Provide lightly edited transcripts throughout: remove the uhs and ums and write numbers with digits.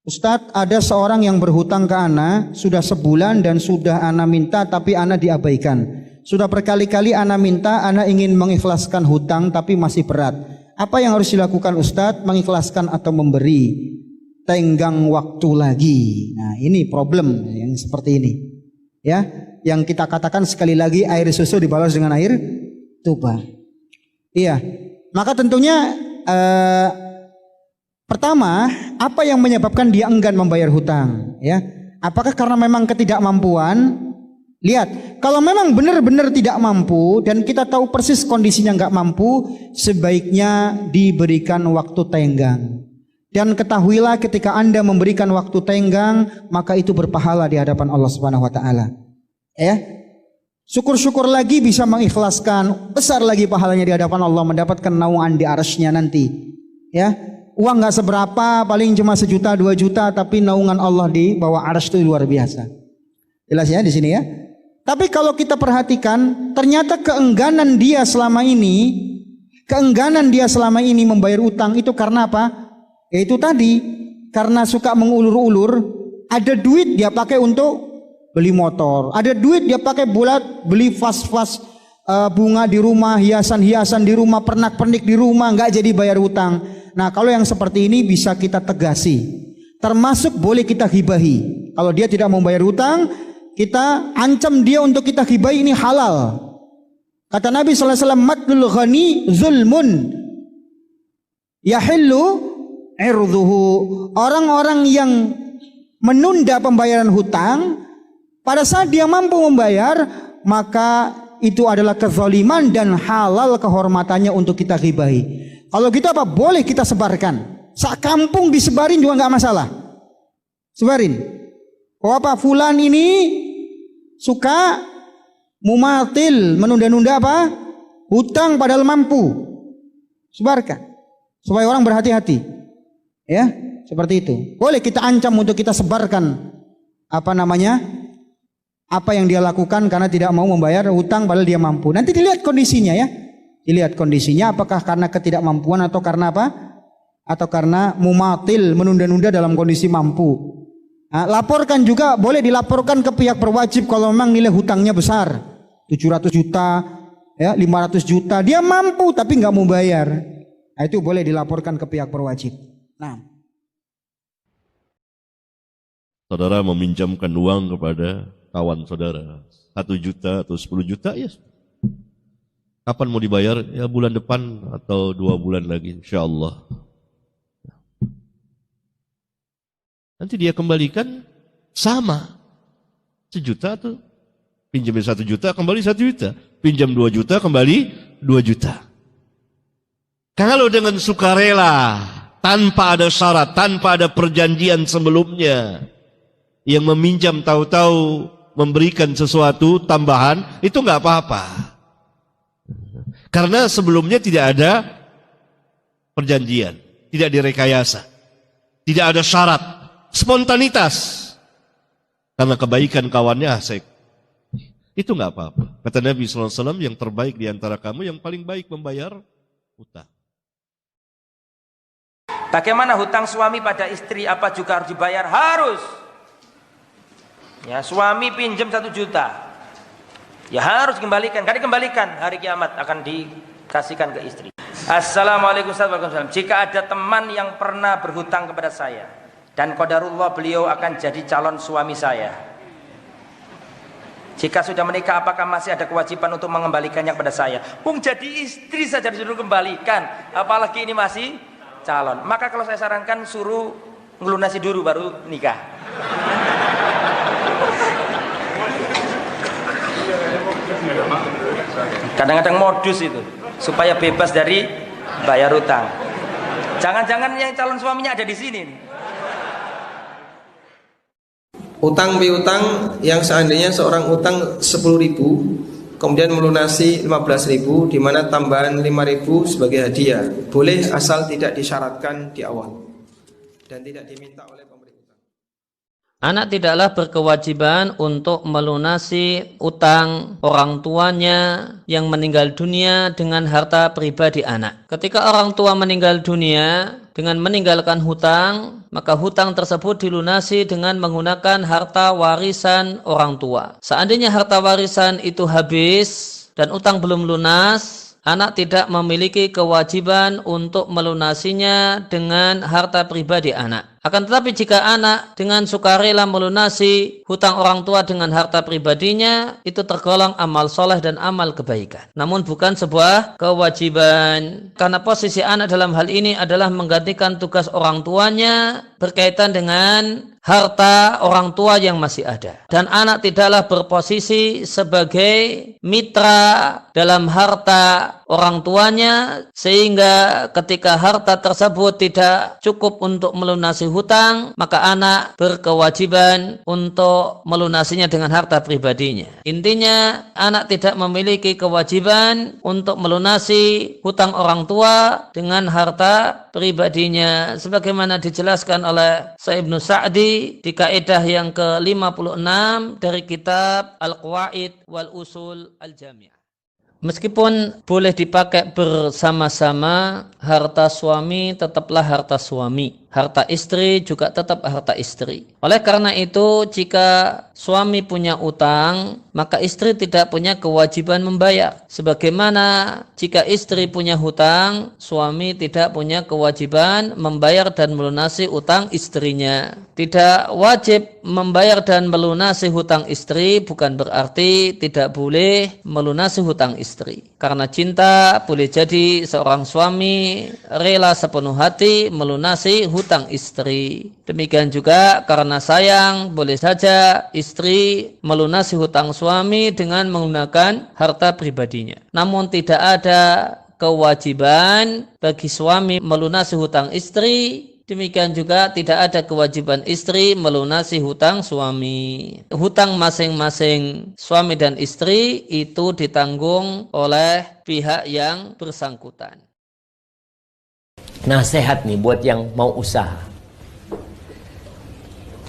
Ustadz, ada seorang yang berhutang ke ana sudah sebulan dan sudah ana minta tapi ana diabaikan. Sudah berkali-kali ana minta, ana ingin mengikhlaskan hutang tapi masih berat. Apa yang harus dilakukan Ustadz? Mengikhlaskan atau memberi? Tenggang waktu lagi. Nah, ini problem yang seperti ini. Ya, yang kita katakan sekali lagi, air susu dibalas dengan air tuba. Iya. Maka tentunya pertama, apa yang menyebabkan dia enggan membayar hutang? Ya, apakah karena memang ketidakmampuan? Lihat, kalau memang benar-benar tidak mampu dan kita tahu persis kondisinya nggak mampu, sebaiknya diberikan waktu tenggang. Dan ketahuilah ketika Anda memberikan waktu tenggang, maka itu berpahala di hadapan Allah Subhanahu wa taala. Ya. Syukur-syukur lagi bisa mengikhlaskan, besar lagi pahalanya di hadapan Allah, mendapatkan naungan di arasy-Nya nanti. Ya. Uang nggak seberapa, paling cuma 1 juta 2 juta, tapi naungan Allah di bawah arasy itu luar biasa. Jelas ya di sini ya. Tapi kalau kita perhatikan, ternyata keengganan dia selama ini membayar utang itu karena apa? Yaitu tadi, karena suka mengulur-ulur, ada duit dia pakai untuk beli motor, ada duit dia pakai buat beli vas-vas bunga di rumah, hiasan-hiasan di rumah, pernak-pernik di rumah, nggak jadi bayar utang. Nah, kalau yang seperti ini bisa kita tegasi, termasuk boleh kita hibahi. Kalau dia tidak mau bayar utang, kita ancam dia untuk kita hibahi, ini halal. Kata Nabi SAW, matlul ghani zulmun yahillu irduhu. Orang-orang yang menunda pembayaran hutang pada saat dia mampu membayar, maka itu adalah kezaliman dan halal kehormatannya untuk kita ghibahi. Kalau kita apa? Boleh kita sebarkan. Sak kampung disebarin juga nggak masalah. Sebarin. Oh apa? Fulan ini suka mumatil, menunda-nunda apa? Hutang padahal mampu. Sebarkan. Supaya orang berhati-hati. Ya, seperti itu. Boleh kita ancam untuk kita sebarkan apa yang dia lakukan karena tidak mau membayar hutang padahal dia mampu. Nanti dilihat kondisinya ya. Dilihat kondisinya apakah karena ketidakmampuan atau karena apa? Atau karena mumatil, menunda-nunda dalam kondisi mampu. Nah, laporkan juga, boleh dilaporkan ke pihak berwajib kalau memang nilai hutangnya besar. 700 juta, ya, 500 juta. Dia mampu tapi nggak mau bayar. Nah, itu boleh dilaporkan ke pihak berwajib. Nah, saudara meminjamkan uang kepada kawan saudara 1 juta atau 10 juta, ya kapan mau dibayar? Ya bulan depan atau 2 bulan lagi insyaallah. Nanti dia kembalikan sama 1 juta tuh, pinjam 1 juta kembali 1 juta, pinjam 2 juta kembali 2 juta. Kalau dengan sukarela, tanpa ada syarat, tanpa ada perjanjian sebelumnya, yang meminjam tahu-tahu memberikan sesuatu tambahan, itu nggak apa-apa. Karena sebelumnya tidak ada perjanjian, tidak direkayasa, tidak ada syarat, spontanitas. Karena kebaikan kawannya asik. Itu nggak apa-apa. Kata Nabi SAW, yang terbaik di antara kamu yang paling baik membayar hutang. Bagaimana hutang suami pada istri, apa juga harus dibayar? Harus. Ya, suami pinjam 1 juta, ya harus kembalikan. Karena dikembalikan, hari kiamat akan dikasihkan ke istri. Assalamualaikum warahmatullahi wabarakatuh. Jika ada teman yang pernah berhutang kepada saya dan qadarullah beliau akan jadi calon suami saya, jika sudah menikah apakah masih ada kewajiban untuk mengembalikannya kepada saya? Jadi istri saja disuruh kembalikan, apalagi ini masih calon. Maka kalau saya sarankan suruh ngelunasi dulu baru nikah. Kadang-kadang modus itu supaya bebas dari bayar utang. Jangan-jangan yang calon suaminya ada di sini. Utang piutang yang seandainya seorang utang 10.000 kemudian melunasi 15.000, di mana tambahan 5.000 sebagai hadiah, boleh asal tidak disyaratkan di awal dan tidak diminta oleh Anak tidaklah berkewajiban untuk melunasi utang orang tuanya yang meninggal dunia dengan harta pribadi anak. Ketika orang tua meninggal dunia dengan meninggalkan hutang, maka hutang tersebut dilunasi dengan menggunakan harta warisan orang tua. Seandainya harta warisan itu habis dan utang belum lunas, anak tidak memiliki kewajiban untuk melunasinya dengan harta pribadi anak. Akan tetapi jika anak dengan sukarela melunasi hutang orang tua dengan harta pribadinya, itu tergolong amal soleh dan amal kebaikan. Namun bukan sebuah kewajiban. Karena posisi anak dalam hal ini adalah menggantikan tugas orang tuanya berkaitan dengan harta orang tua yang masih ada. Dan anak tidaklah berposisi sebagai mitra dalam harta orang tuanya, sehingga ketika harta tersebut tidak cukup untuk melunasi hutang, maka anak berkewajiban untuk melunasinya dengan harta pribadinya. Intinya, anak tidak memiliki kewajiban untuk melunasi hutang orang tua dengan harta pribadinya, sebagaimana dijelaskan oleh Syekh Ibnu Sa'di di kaidah yang ke-56 dari kitab Al-Qawaid wal Usul Al-Jami'ah. Meskipun boleh dipakai bersama-sama, harta suami tetaplah harta suami, harta istri juga tetap harta istri. Oleh karena itu, jika suami punya utang, maka istri tidak punya kewajiban membayar. Sebagaimana jika istri punya hutang, suami tidak punya kewajiban membayar dan melunasi utang istrinya. Tidak wajib membayar dan melunasi hutang istri bukan berarti tidak boleh melunasi hutang istri. Karena cinta, boleh jadi seorang suami rela sepenuh hati melunasi hutang istri. Demikian juga karena sayang, boleh saja istri melunasi hutang suami dengan menggunakan harta pribadinya. Namun tidak ada kewajiban bagi suami melunasi hutang istri. Demikian juga tidak ada kewajiban istri melunasi hutang suami. Hutang masing-masing suami dan istri itu ditanggung oleh pihak yang bersangkutan. Nasihat nih buat yang mau usaha.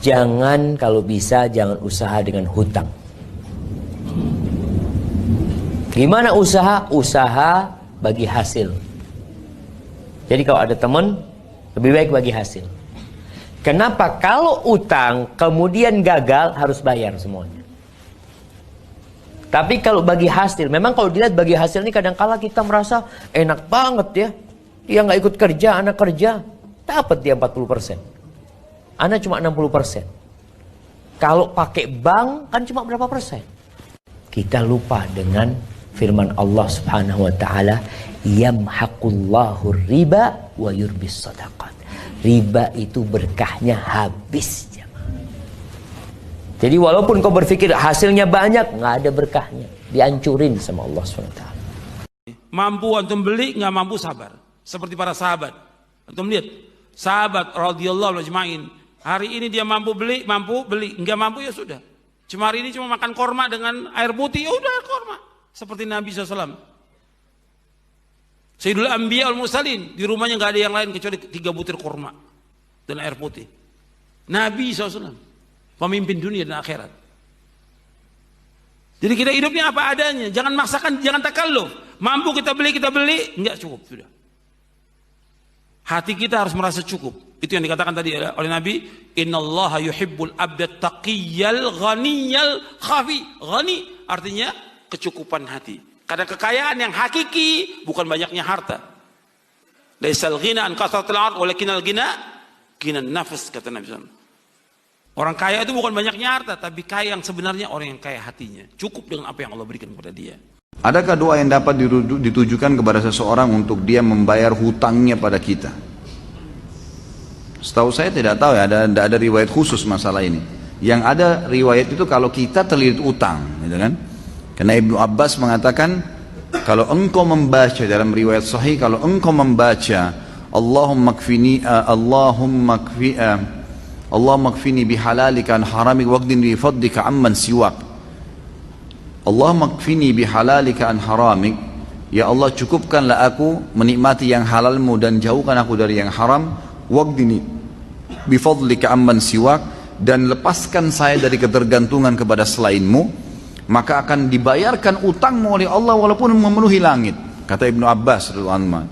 Jangan, kalau bisa jangan usaha dengan hutang. Gimana usaha? Usaha bagi hasil. Jadi kalau ada teman, lebih baik bagi hasil. Kenapa? Kalau utang kemudian gagal, harus bayar semuanya. Tapi kalau bagi hasil, memang kalau dilihat bagi hasil ini kadang-kala kita merasa enak banget ya. Dia nggak ikut kerja, anak kerja, dapat dia 40%. Anak cuma 60%. Kalau pakai bank kan cuma berapa persen? Kita lupa dengan firman Allah Subhanahu wa taala, yamhaqullahu riba wa yurbis sadaqat. Riba itu berkahnya habis. Jadi walaupun kau berpikir hasilnya banyak, nggak ada berkahnya, dihancurin sama Allah SWT. Mampu antum beli, nggak mampu sabar. Seperti para sahabat. Antum lihat, sahabat radhiyallahu ajma'in, hari ini dia mampu beli, nggak mampu ya sudah. Cuma hari ini cuma makan korma dengan air putih, ya udah korma. Seperti Nabi SAW. Sayyidul Anbiya wal Mursalin, di rumahnya nggak ada yang lain kecuali 3 butir korma dan air putih. Nabi SAW, pemimpin dunia dan akhirat. Jadi kita hidupnya apa adanya, jangan maksakan, jangan takalluf. Mampu kita beli, enggak cukup sudah. Hati kita harus merasa cukup. Itu yang dikatakan tadi oleh Nabi, innallaha yuhibbul abda taqiyyal ghaniyal khafi. Ghani artinya kecukupan hati. Karena kekayaan yang hakiki bukan banyaknya harta. Laisal ghina an kasratil ard walakinal ghina nafs, kata Nabi SAW. Orang kaya itu bukan banyaknya harta, tapi kaya yang sebenarnya orang yang kaya hatinya. Cukup dengan apa yang Allah berikan kepada dia. Adakah doa yang dapat ditujukan kepada seseorang untuk dia membayar hutangnya pada kita? Setahu saya tidak tahu ya, ada riwayat khusus masalah ini. Yang ada riwayat itu kalau kita terlilit utang, gitu kan? Karena Ibnu Abbas mengatakan, kalau engkau membaca dalam riwayat sahih, kalau engkau membaca Allahumma kfini bihalalika an haramik waqdin bi fadlika amman siwak. Allahumma kfini bihalalika an haramik. Ya Allah, cukupkanlah aku menikmati yang halalmu dan jauhkan aku dari yang haram. Waqdini bi fadlika amman siwak, dan lepaskan saya dari ketergantungan kepada selainmu, maka akan dibayarkan utangmu oleh Allah walaupun memenuhi langit. Kata Ibnu Abbas radhiyallahu anhu.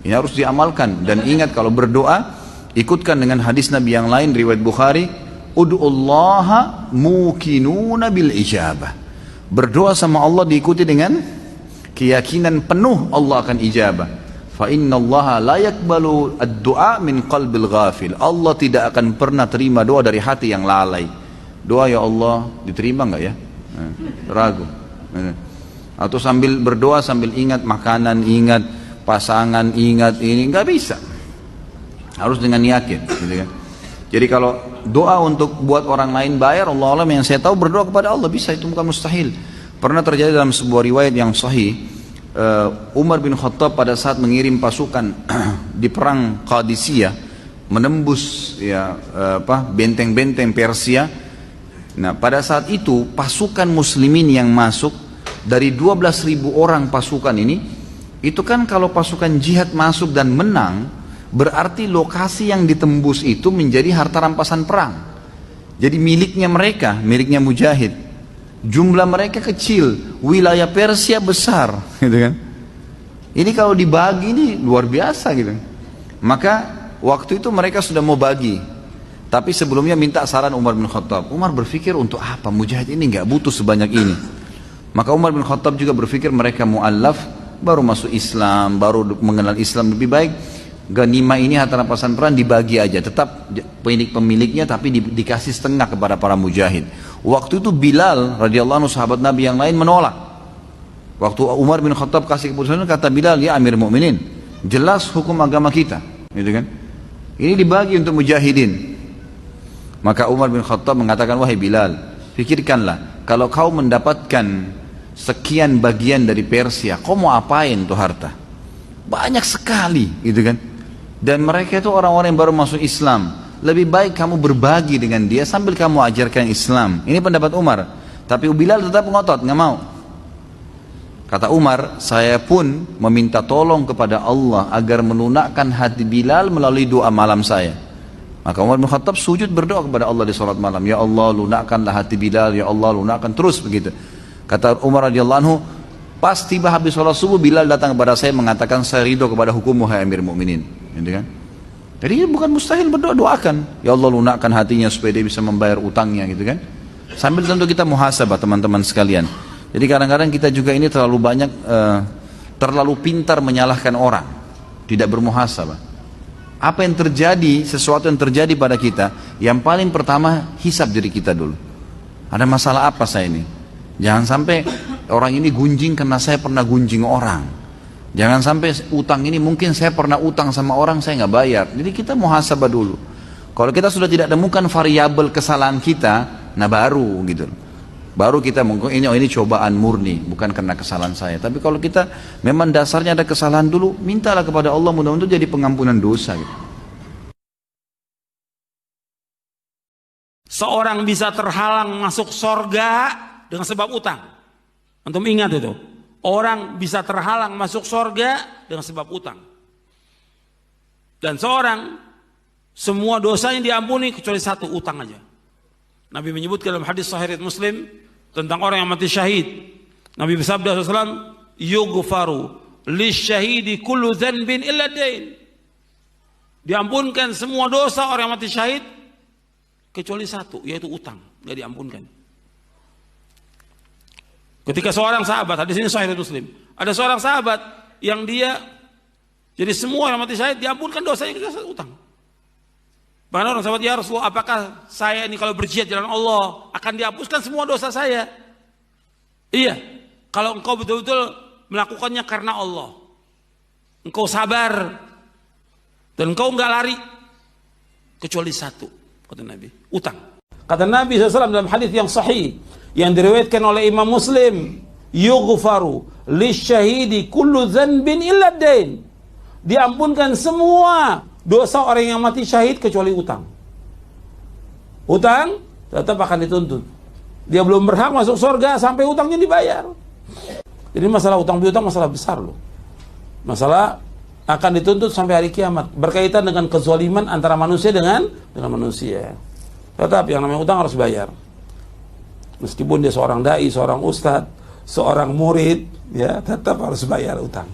Ini harus diamalkan, dan ingat kalau berdoa ikutkan dengan hadis Nabi yang lain riwayat Bukhari, ud'ullaha mukinuna bil ijabah. Berdoa sama Allah diikuti dengan keyakinan penuh Allah akan ijabah. Fa innallaha la yaqbalu ad-du'a min qalbil ghafil. Allah tidak akan pernah terima doa dari hati yang lalai. Doa ya Allah diterima enggak ya? Ragu. Atau sambil berdoa sambil ingat makanan, ingat pasangan, ingat ini, enggak bisa. Harus dengan yakin, gitu kan. Jadi kalau doa untuk buat orang lain bayar, Allah alam, yang saya tahu berdoa kepada Allah bisa, itu bukan mustahil. Pernah terjadi dalam sebuah riwayat yang sahih, Umar bin Khattab pada saat mengirim pasukan di perang Qadisiyah, menembus ya benteng-benteng Persia. Nah, pada saat itu pasukan muslimin yang masuk dari 12.000 orang pasukan ini, itu kan kalau pasukan jihad masuk dan menang, berarti lokasi yang ditembus itu menjadi harta rampasan perang. Jadi miliknya mereka, miliknya mujahid. Jumlah mereka kecil, wilayah Persia besar, gitu kan. Ini kalau dibagi ini luar biasa gitu. Maka waktu itu mereka sudah mau bagi, tapi sebelumnya minta saran Umar bin Khattab. Umar berpikir untuk apa, mujahid ini nggak butuh sebanyak ini. Maka Umar bin Khattab juga berpikir mereka mu'allaf, baru masuk Islam, baru mengenal Islam, lebih baik ganimah ini harta rampasan perang dibagi aja, tetap pemiliknya tapi dikasih setengah kepada para mujahid. Waktu itu Bilal radhiyallahu anhu sahabat Nabi yang lain menolak. Waktu Umar bin Khattab kasih keputusan, kata Bilal, ya Amir Mukminin, jelas hukum agama kita, gitu kan? Ini dibagi untuk mujahidin. Maka Umar bin Khattab mengatakan, wahai Bilal, pikirkanlah, kalau kau mendapatkan sekian bagian dari Persia, kau mau apain tuh harta? Banyak sekali, gitu kan? Dan mereka itu orang-orang yang baru masuk Islam. Lebih baik kamu berbagi dengan dia sambil kamu ajarkan Islam. Ini pendapat Umar. Tapi Bilal tetap ngotot, nggak mau. Kata Umar, saya pun meminta tolong kepada Allah agar melunakkan hati Bilal melalui doa malam saya. Maka Umar bin Khattab sujud berdoa kepada Allah di salat malam. Ya Allah, lunakkanlah hati Bilal. Ya Allah, lunakkan, terus begitu. Kata Umar radhiyallahu anhu, pas tiba habis sholat subuh, Bilal datang kepada saya mengatakan, saya ridho kepada hukummu hai Amir Mukminin, gitu kan? Jadi bukan mustahil berdoa, doakan. Ya Allah, lunakkan hatinya supaya dia bisa membayar utangnya, gitu kan? Sambil tentu kita muhasabah teman-teman sekalian. Jadi kadang-kadang kita juga ini terlalu banyak, terlalu pintar menyalahkan orang, tidak bermuhasabah. Apa yang terjadi, sesuatu yang terjadi pada kita, yang paling pertama hisab diri kita dulu. Ada masalah apa saya ini? Jangan sampai orang ini gunjing karena saya pernah gunjing orang. Jangan sampai utang ini mungkin saya pernah utang sama orang, saya nggak bayar. Jadi kita muhasabah dulu. Kalau kita sudah tidak temukan variabel kesalahan kita, nah baru gitu. Baru kita mungkin ini cobaan murni, bukan karena kesalahan saya. Tapi kalau kita memang dasarnya ada kesalahan dulu, mintalah kepada Allah mudah-mudahan jadi pengampunan dosa gitu. Seorang bisa terhalang masuk sorga dengan sebab utang. Antum ingat itu. Orang bisa terhalang masuk sorga dengan sebab utang. Dan seorang semua dosanya diampuni kecuali satu, utang aja. Nabi menyebutkan dalam hadis sahih Muslim tentang orang yang mati syahid. Nabi bersabda SAW, yughfaru lisyahidi kullu dhanbin illa dain. Diampunkan semua dosa orang yang mati syahid kecuali satu, yaitu utang, nggak diampunkan. Ketika seorang sahabat, hadis ini sahih Muslim, ada seorang sahabat yang dia, jadi semua yang mati syahid diampunkan dosanya kecuali utang. Bahkan orang sahabat, ya Rasulullah, apakah saya ini kalau berjihad jalan Allah akan dihapuskan semua dosa saya? Iya, kalau engkau betul-betul melakukannya karena Allah, engkau sabar dan engkau enggak lari, kecuali satu, kata Nabi, utang. Kata Nabi SAW dalam hadis yang sahih yang diriwayatkan oleh Imam Muslim, yughfaru lisyahidi kullu dhanbin illa dain. Diampunkan semua dosa orang yang mati syahid kecuali utang. Utang tetap akan dituntut. Dia belum berhak masuk surga sampai utangnya dibayar. Jadi masalah utang piutang masalah besar loh. Masalah akan dituntut sampai hari kiamat, berkaitan dengan kezaliman antara manusia dengan manusia. Tetap yang namanya utang harus bayar. Meskipun dia seorang dai, seorang ustadz, seorang murid, ya tetap harus bayar utang.